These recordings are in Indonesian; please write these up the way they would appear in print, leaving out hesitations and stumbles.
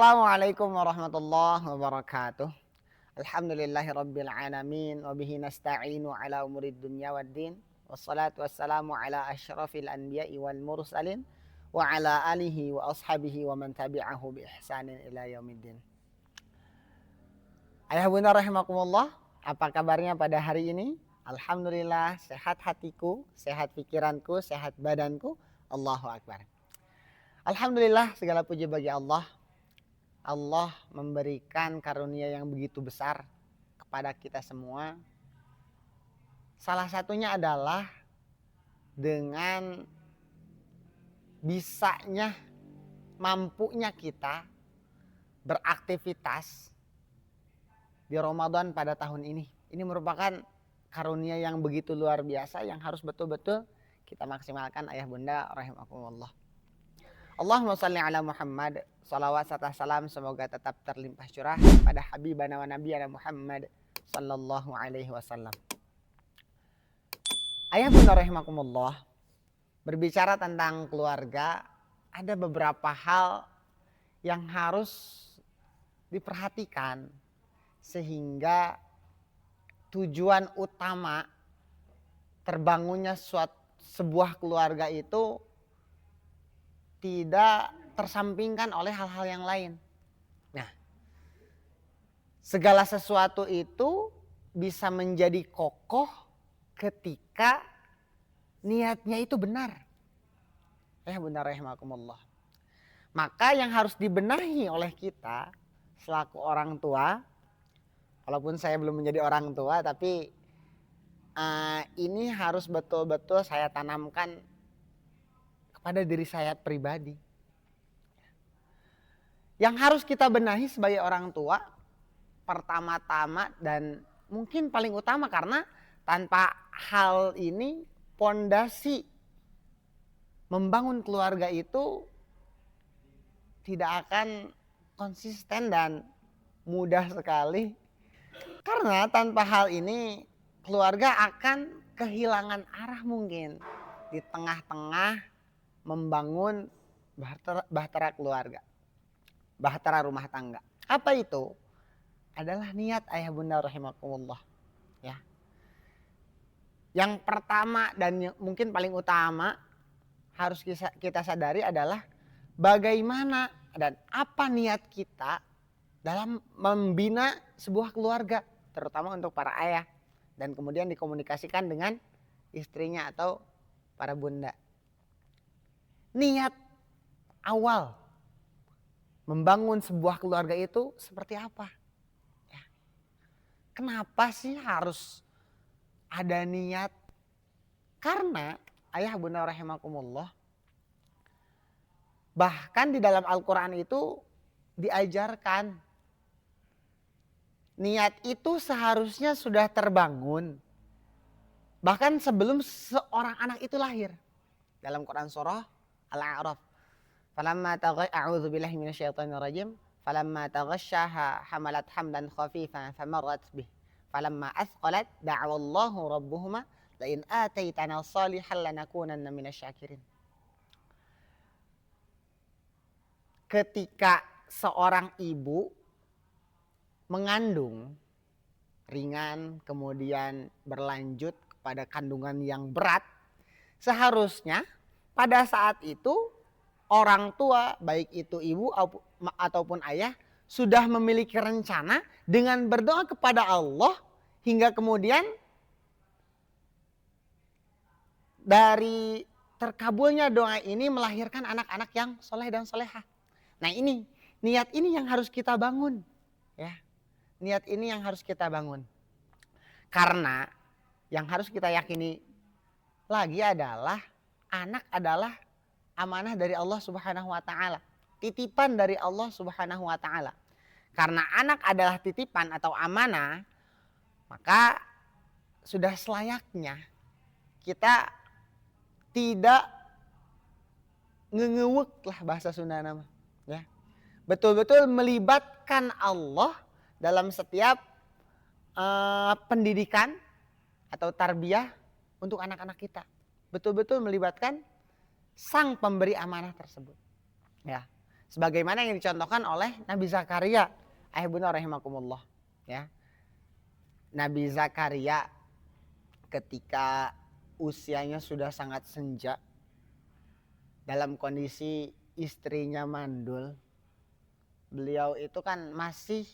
Assalamualaikum warahmatullahi wabarakatuh. Alhamdulillahi rabbil alamin wa bihi nasta'inu ala umurid dunya waddin. Wassalatu wassalamu ala asyrafil anbiya'i wal mursalin wa ala alihi wa ashabihi wa man tabi'ahu bi ihsanin ila yaumiddin. Ayah bunda rahimakumullah, apa kabarnya pada hari ini? Alhamdulillah, sehat hatiku, sehat pikiranku, sehat badanku. Allahu akbar. Alhamdulillah, segala puji bagi Allah. Allah memberikan karunia yang begitu besar kepada kita semua. Salah satunya adalah dengan bisanya, mampunya kita beraktivitas di Ramadan pada tahun ini. Ini merupakan karunia yang begitu luar biasa yang harus betul-betul kita maksimalkan ayah bunda rahimakumullah. Allahumma salli ala Muhammad. Salawat serta salam semoga tetap terlimpah curah pada habibana wa nabiyana Muhammad sallallahu alaihi wasallam. Ayah bunda rahimakumullah, berbicara tentang keluarga, ada beberapa hal yang harus diperhatikan sehingga tujuan utama terbangunnya sebuah keluarga itu tidak tersampingkan oleh hal-hal yang lain. Nah, segala sesuatu itu bisa menjadi kokoh ketika niatnya itu benar. Ya benar rahimakumullah. Maka yang harus dibenahi oleh kita selaku orang tua, walaupun saya belum menjadi orang tua, tapi ini harus betul-betul saya tanamkan kepada diri saya pribadi. Yang harus kita benahi sebagai orang tua, pertama-tama dan mungkin paling utama, karena tanpa hal ini pondasi membangun keluarga itu tidak akan konsisten dan mudah sekali. Karena tanpa hal ini keluarga akan kehilangan arah mungkin di tengah-tengah membangun bahtera keluarga, bahtera rumah tangga. Apa itu? Adalah niat ayah bunda rahimakumullah. Ya. Yang pertama dan mungkin paling utama harus kita sadari adalah bagaimana dan apa niat kita dalam membina sebuah keluarga, terutama untuk para ayah, dan kemudian dikomunikasikan dengan istrinya atau para bunda. Niat awal membangun sebuah keluarga itu seperti apa? Ya. Kenapa sih harus ada niat? Karena ayah bunda rahimakumullah, bahkan di dalam Al-Quran itu diajarkan niat itu seharusnya sudah terbangun bahkan sebelum seorang anak itu lahir. Dalam Quran surah Al-A'raf, falamma a'udzu billahi minasyaitonir rajim, falamma taghasyaha hamalat hamlan khafifan famarrat bih, falamma athqalat da'awallahu rabbuhuma la in ataitana salihan lanakunanna minasyakirin. Ketika seorang ibu mengandung ringan kemudian berlanjut kepada kandungan yang berat, seharusnya pada saat itu orang tua, baik itu ibu ataupun ayah, sudah memiliki rencana dengan berdoa kepada Allah hingga kemudian dari terkabulnya doa ini melahirkan anak-anak yang soleh dan solehah. Nah ini, niat ini yang harus kita bangun. Ya, niat ini yang harus kita bangun. Karena yang harus kita yakini lagi adalah anak adalah amanah dari Allah Subhanahu wa taala, titipan dari Allah Subhanahu wa taala. Karena anak adalah titipan atau amanah, maka sudah selayaknya kita tidak ngewek lah bahasa Sunda nama, ya. Betul-betul melibatkan Allah dalam setiap pendidikan atau tarbiyah untuk anak-anak kita. Betul-betul melibatkan sang pemberi amanah tersebut. Ya. Sebagaimana yang dicontohkan oleh Nabi Zakaria. Ayahbunda rahimakumullah. Ya. Nabi Zakaria ketika usianya sudah sangat senja, dalam kondisi istrinya mandul, beliau itu kan masih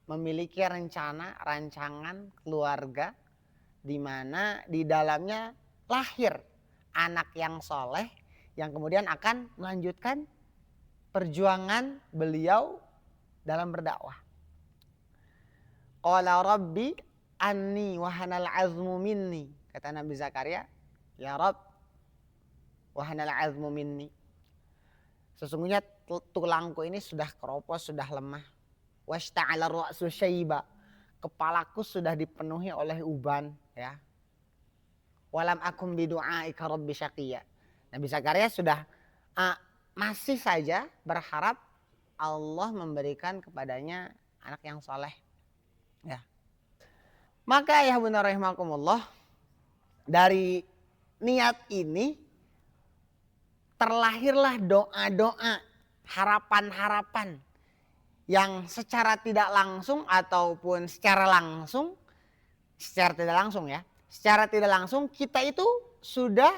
memiliki rancangan keluarga di mana di dalamnya lahir anak yang soleh yang kemudian akan melanjutkan perjuangan beliau dalam berdakwah. Qala rabbi anni wahanal azmu minni. Kata Nabi Zakaria, ya Rabb, wahanal azmu minni. Sesungguhnya tulangku ini sudah keropos, sudah lemah. Washta'ala ra'su syaiba. Kepalaku sudah dipenuhi oleh uban, ya. Walam akum bidu'aika rabbi syaqiyya. Nabi Zakaria sudah masih saja berharap Allah memberikan kepadanya anak yang soleh. Ya. Maka ya bunda rahimakumullah, dari niat ini terlahirlah doa-doa, harapan-harapan yang secara tidak langsung ataupun secara langsung, secara tidak langsung ya, secara tidak langsung kita itu sudah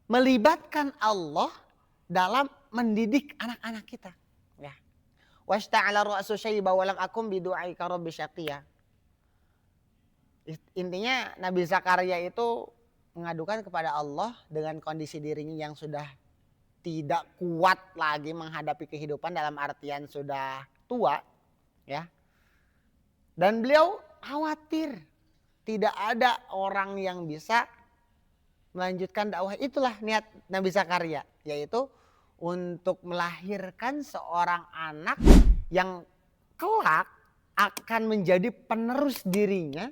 melibatkan Allah dalam mendidik anak-anak kita. Ya. Washta'ala ra'su syaiba walam akum bidu'aika rabbi syaqiyya. Intinya Nabi Zakaria itu mengadukan kepada Allah dengan kondisi dirinya yang sudah tidak kuat lagi menghadapi kehidupan, dalam artian sudah tua, ya. Dan beliau khawatir tidak ada orang yang bisa melanjutkan dakwah. Itulah niat Nabi Zakaria, yaitu untuk melahirkan seorang anak yang kelak akan menjadi penerus dirinya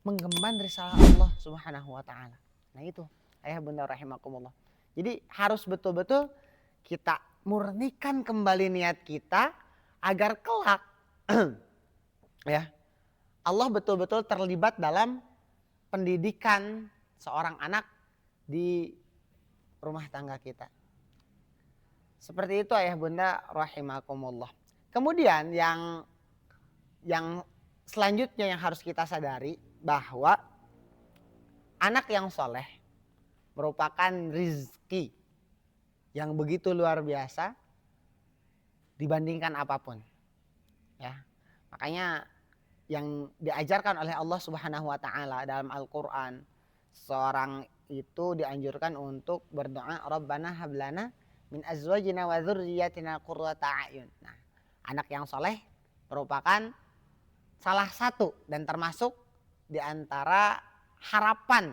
menggemban risalah Allah Subhanahu wa taala. Nah itu, ayah bunda rahimakumullah. Jadi harus betul-betul kita murnikan kembali niat kita agar kelak ya, Allah betul-betul terlibat dalam pendidikan seorang anak di rumah tangga kita. Seperti itu ayah bunda rahimakumullah. Kemudian yang selanjutnya yang harus kita sadari bahwa anak yang soleh merupakan rizki yang begitu luar biasa dibandingkan apapun. Ya, makanya yang diajarkan oleh Allah Subhanahu wa taala dalam Al-Qur'an, seorang itu dianjurkan untuk berdoa, Rabbana hablana min azwajina wa dzurriyyatina qurrata a'yun. Nah, anak yang soleh merupakan salah satu dan termasuk di antara harapan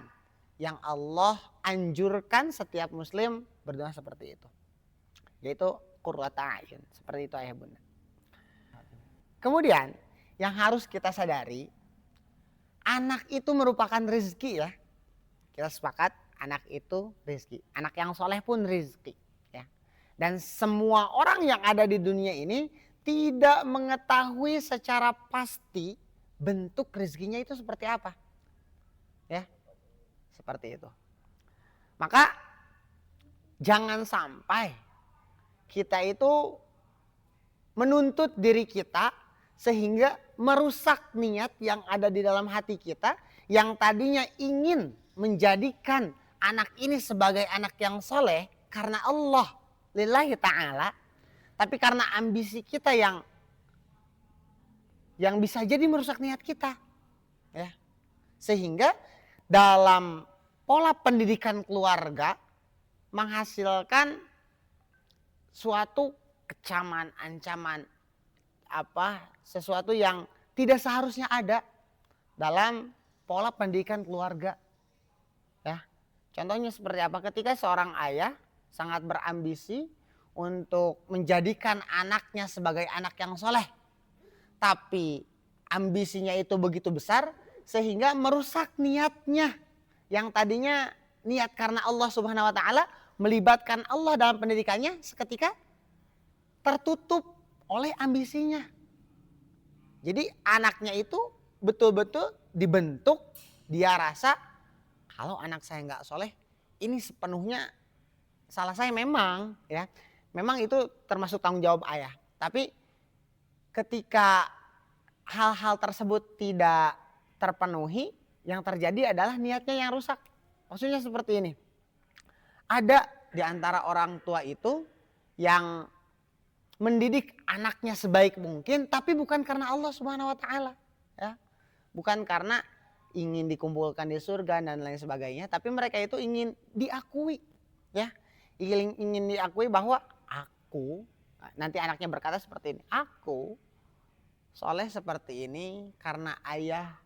yang Allah anjurkan setiap muslim berdoa seperti itu, yaitu qurrata a'yun. Seperti itu ayah bunda. Kemudian yang harus kita sadari, anak itu merupakan rezeki ya. Kita sepakat anak itu rezeki. Anak yang soleh pun rezeki. Ya. Dan semua orang yang ada di dunia ini tidak mengetahui secara pasti bentuk rezekinya itu seperti apa. Ya, seperti itu. Maka jangan sampai kita itu menuntut diri kita sehingga merusak niat yang ada di dalam hati kita yang tadinya ingin menjadikan anak ini sebagai anak yang soleh karena Allah lillahi ta'ala, tapi karena ambisi kita yang bisa jadi merusak niat kita, ya. Sehingga dalam pola pendidikan keluarga menghasilkan suatu kecaman, ancaman, sesuatu yang tidak seharusnya ada dalam pola pendidikan keluarga. Ya. Contohnya seperti apa? Ketika seorang ayah sangat berambisi untuk menjadikan anaknya sebagai anak yang soleh, tapi ambisinya itu begitu besar sehingga merusak niatnya yang tadinya niat karena Allah Subhanahu wa taala, melibatkan Allah dalam pendidikannya, seketika tertutup oleh ambisinya. Jadi anaknya itu betul-betul dibentuk, dia rasa kalau anak saya nggak soleh ini sepenuhnya salah saya memang, ya. memang itu termasuk tanggung jawab ayah. Tapi ketika hal-hal tersebut tidak terpenuhi, yang terjadi adalah niatnya yang rusak. Maksudnya seperti ini. Ada di antara orang tua itu yang mendidik anaknya sebaik mungkin, tapi bukan karena Allah Subhanahu wa taala, ya. Bukan karena ingin dikumpulkan di surga dan lain sebagainya, tapi mereka itu ingin diakui, ya. Ingin diakui bahwa aku, nanti anaknya berkata seperti ini, aku soleh seperti ini karena ayah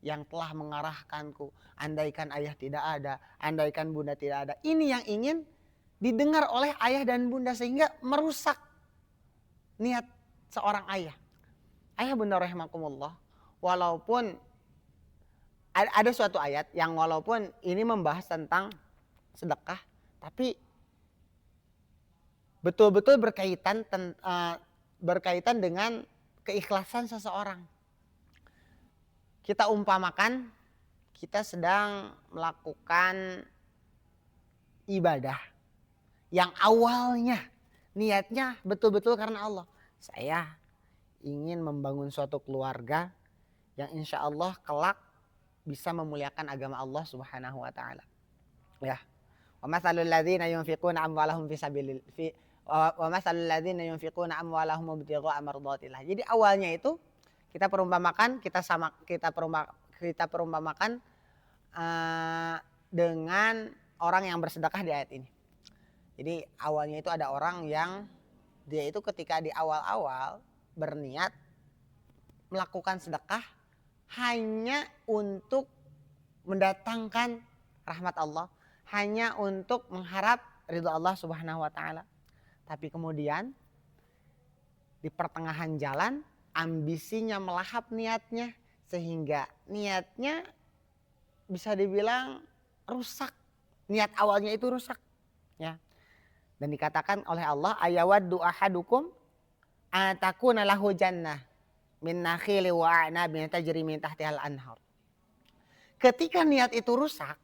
yang telah mengarahkanku. Andaikan ayah tidak ada, andaikan bunda tidak ada. Ini yang ingin didengar oleh ayah dan bunda sehingga merusak niat seorang ayah. Ayah bunda rahimakumullah, walaupun ada suatu ayat yang walaupun ini membahas tentang sedekah, tapi betul-betul berkaitan dengan keikhlasan seseorang. Kita umpamakan kita sedang melakukan ibadah yang awalnya niatnya betul-betul karena Allah. Saya ingin membangun suatu keluarga yang insya Allah kelak bisa memuliakan agama Allah Subhanahu wa taala. Ya. Wa matsalul ladzina yunfiquna amwalahum fi sabilillah wa matsalul ladzina yunfiquna amwalahum ibtigha'a mardatillah. Jadi awalnya itu kita perumpamakan kita perumpamakan dengan orang yang bersedekah di ayat ini. Jadi awalnya itu ada orang yang dia itu ketika di awal-awal berniat melakukan sedekah hanya untuk mendatangkan rahmat Allah, hanya untuk mengharap ridha Allah Subhanahu wa taala. Tapi kemudian di pertengahan jalan ambisinya melahap niatnya sehingga niatnya bisa dibilang rusak. Niat awalnya itu rusak, ya. Dan dikatakan oleh Allah, ayawaddu ahadukum atakuna lahu jannah min nakhili wa a'nabin tajri min tahtihal anhar. Ketika niat itu rusak,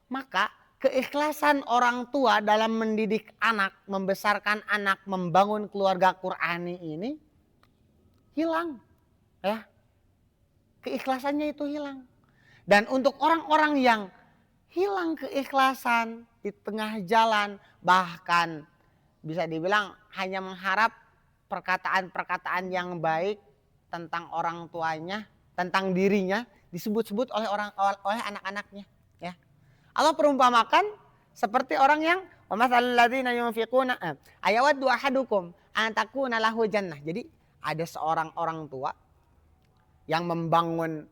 maka keikhlasan orang tua dalam mendidik anak, membesarkan anak, membangun keluarga Qur'ani ini hilang, ya. Keikhlasannya itu hilang. Dan untuk orang-orang yang hilang keikhlasan di tengah jalan, bahkan bisa dibilang hanya mengharap perkataan-perkataan yang baik tentang orang tuanya, tentang dirinya disebut-sebut oleh anak-anaknya, ya. Allah perumpamakan seperti orang yang wa matsalul ladzina yunfiquna ayawaddu ahadukum an takuna lahu jannah. Jadi ada seorang orang tua yang membangun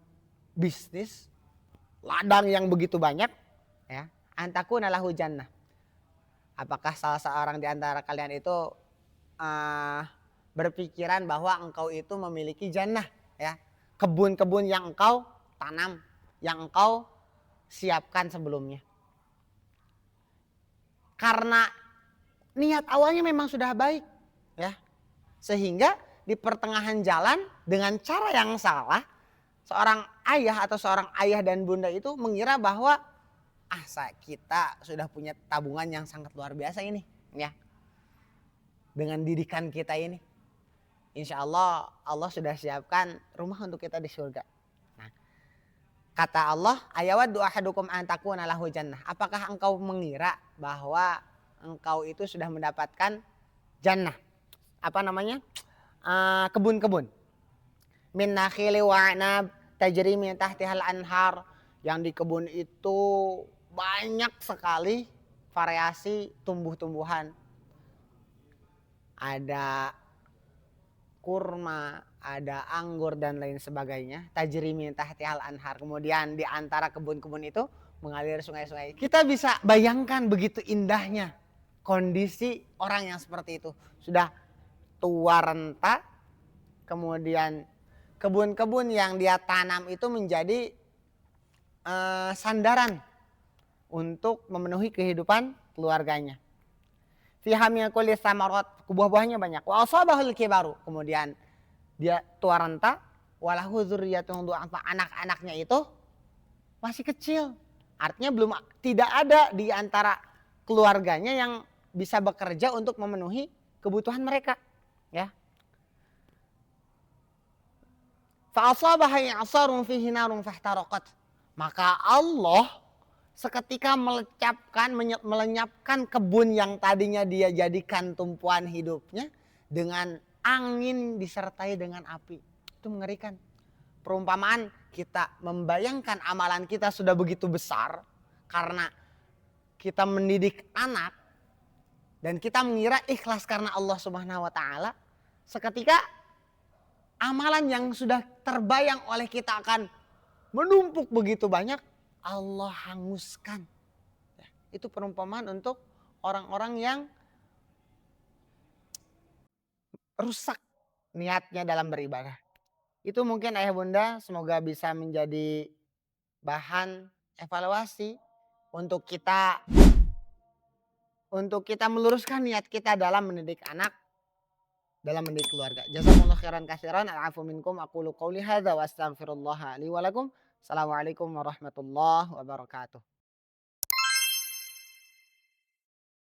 bisnis ladang yang begitu banyak, ya, antakuna lahu jannah. Apakah salah seorang di antara kalian itu berpikiran bahwa engkau itu memiliki jannah, ya, kebun-kebun yang engkau tanam, yang engkau siapkan sebelumnya? Karena niat awalnya memang sudah baik, ya, sehingga di pertengahan jalan dengan cara yang salah, seorang ayah atau seorang ayah dan bunda itu mengira bahwa kita sudah punya tabungan yang sangat luar biasa ini, ya. Dengan didikan kita ini, insya Allah Allah sudah siapkan rumah untuk kita di surga. Nah, kata Allah, ayawaddu ahadukum an takuna lahu jannah. Apakah engkau mengira bahwa engkau itu sudah mendapatkan jannah? Apa namanya? Kebun-kebun. Min nakhili wa a'nab tajri min tahtihal anhar. Yang di kebun itu banyak sekali variasi tumbuh-tumbuhan. Ada kurma, ada anggur dan lain sebagainya. Tajri min tahtihal anhar. Kemudian di antara kebun-kebun itu mengalir sungai-sungai. Kita bisa bayangkan begitu indahnya kondisi orang yang seperti itu. Sudah tua renta, kemudian kebun-kebun yang dia tanam itu menjadi sandaran untuk memenuhi kehidupan keluarganya. Fiha min kulli samarat, buah-buahnya banyak. Wa asabahul kibaru, kemudian dia tua renta, walahu dzurriyyatun du'afa, anak-anaknya itu masih kecil. Artinya tidak ada di antara keluarganya yang bisa bekerja untuk memenuhi kebutuhan mereka, ya. Fa asabaha i'sarun fihi narun fahtaraqat. Maka Allah seketika melenyapkan kebun yang tadinya dia jadikan tumpuan hidupnya dengan angin disertai dengan api. Itu mengerikan. Perumpamaan kita membayangkan amalan kita sudah begitu besar karena kita mendidik anak dan kita mengira ikhlas karena Allah Subhanahu wa taala, seketika amalan yang sudah terbayang oleh kita akan menumpuk begitu banyak, Allah hanguskan. Itu perumpamaan untuk orang-orang yang rusak niatnya dalam beribadah. Itu mungkin ayah bunda semoga bisa menjadi bahan evaluasi untuk kita meluruskan niat kita dalam mendidik anak, dalam mendidik keluarga. Jazakumullah khairan katsiran. Al'afu minkum. Aqulu qouli hadza wa astaghfirullah li wa lakum. Assalamualaikum warahmatullahi wabarakatuh.